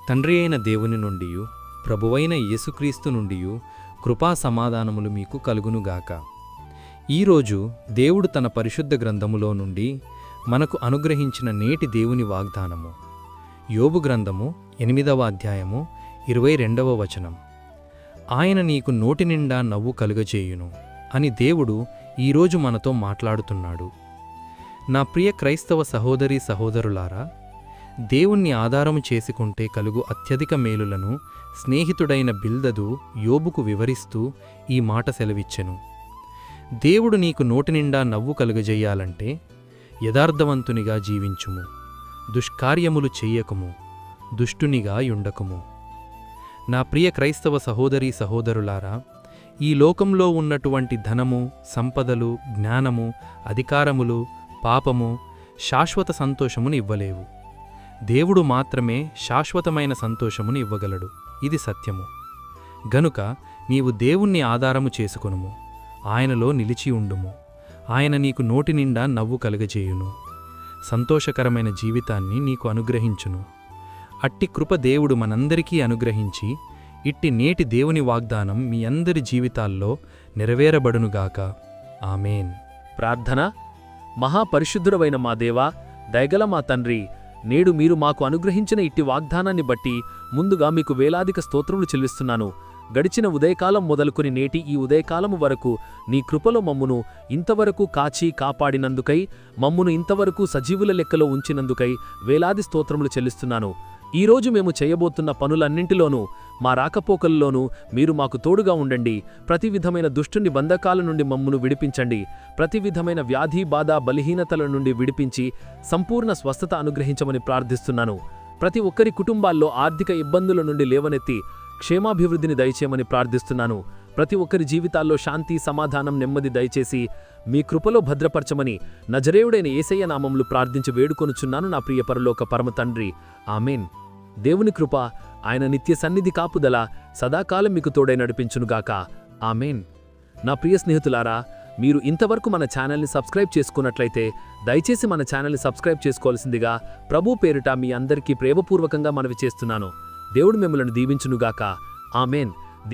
తండ్రి అయిన దేవుని నుండియు ప్రభువైన యేసుక్రీస్తు నుండియు కృపా సమాధానములు మీకు కలుగునుగాక. ఈరోజు దేవుడు తన పరిశుద్ధ గ్రంథములో నుండి మనకు అనుగ్రహించిన నేటి దేవుని వాగ్దానము యోబు గ్రంథము 8వ అధ్యాయము 22వ వచనం. ఆయన నీకు నోటి నిండా నవ్వు కలుగజేయును అని దేవుడు ఈరోజు మనతో మాట్లాడుతున్నాడు. నా ప్రియ క్రైస్తవ సహోదరీ సహోదరులారా, దేవుణ్ణి ఆధారము చేసుకుంటే కలుగు అత్యధిక మేలులను స్నేహితుడైన బిల్దదు యోబుకు వివరిస్తూ ఈ మాట సెలవిచ్చెను. దేవుడు నీకు నోటినిండా నవ్వు కలుగజేయాలంటే యథార్థవంతునిగా జీవించుము, దుష్కార్యములు చెయ్యకుము, దుష్టునిగా యుండకుము. నా ప్రియ క్రైస్తవ సహోదరీ సహోదరులారా, ఈ లోకంలో ఉన్నటువంటి ధనము, సంపదలు, జ్ఞానము, అధికారములు, పాపము శాశ్వత సంతోషమును ఇవ్వలేవు. దేవుడు మాత్రమే శాశ్వతమైన సంతోషమును ఇవ్వగలడు. ఇది సత్యము. గనుక నీవు దేవుణ్ణి ఆధారము చేసుకొనుము, ఆయనలో నిలిచి ఉండుము. ఆయన నీకు నోటి నిండా నవ్వు కలుగజేయును, సంతోషకరమైన జీవితాన్ని నీకు అనుగ్రహించును. అట్టి కృప దేవుడు మనందరికీ అనుగ్రహించి ఇట్టి నేటి దేవుని వాగ్దానం మీ అందరి జీవితాల్లో నెరవేరబడునుగాక. ఆమేన్. ప్రార్థన. మహాపరిశుద్ధుడవైన మా దేవా, దయగల మా తండ్రి, నేడు మీరు మాకు అనుగ్రహించిన ఇట్టి వాగ్దానాన్ని బట్టి ముందుగా మీకు వేలాదిక స్తోత్రములు చెల్లిస్తున్నాను. గడిచిన ఉదయకాలం మొదలుకొని నేటి ఈ ఉదయకాలము వరకు నీ కృపలో మమ్మును ఇంతవరకు కాచి కాపాడినందుకై, మమ్మును ఇంతవరకు సజీవుల లెక్కలో ఉంచినందుకై వేలాది స్తోత్రములు చెల్లిస్తున్నాను. ఈరోజు మేము చేయబోతున్న పనులన్నింటిలోనూ, మా రాకపోకల్లోనూ మీరు మాకు తోడుగా ఉండండి. ప్రతి విధమైన దుష్టుని బంధకాల నుండి మమ్మును విడిపించండి. ప్రతి విధమైన వ్యాధి, బాధ, బలహీనతల నుండి విడిపించి సంపూర్ణ స్వస్థత అనుగ్రహించమని ప్రార్థిస్తున్నాను. ప్రతి ఒక్కరి కుటుంబాల్లో ఆర్థిక ఇబ్బందుల నుండి లేవనెత్తి క్షేమాభివృద్ధిని దయచేయమని ప్రార్థిస్తున్నాను. ప్రతి ఒక్కరి జీవితాల్లో శాంతి, సమాధానం, నెమ్మది దయచేసి మీ కృపలో భద్రపరచమని నజరేయుడైన యేసయ్య నామములు ప్రార్థించి వేడుకొనుచున్నాను నా ప్రియ పరలోక పరమ తండ్రి. ఆమేన్. దేవుని కృప, ఆయన నిత్య సన్నిధి కాపుదల సదాకాలం మీకు తోడై నడిపించునుగాక. ఆమేన్. నా ప్రియ స్నేహితులారా, మీరు ఇంతవరకు మన ఛానల్ని సబ్స్క్రైబ్ చేసుకున్నట్లయితే దయచేసి మన ఛానల్ని సబ్స్క్రైబ్ చేసుకోవాల్సిందిగా ప్రభు పేరిట మీ అందరికీ ప్రేమపూర్వకంగా మనవి చేస్తున్నాను. దేవుడు మిమ్మల్ని దీవించునుగాక. ఆమేన్.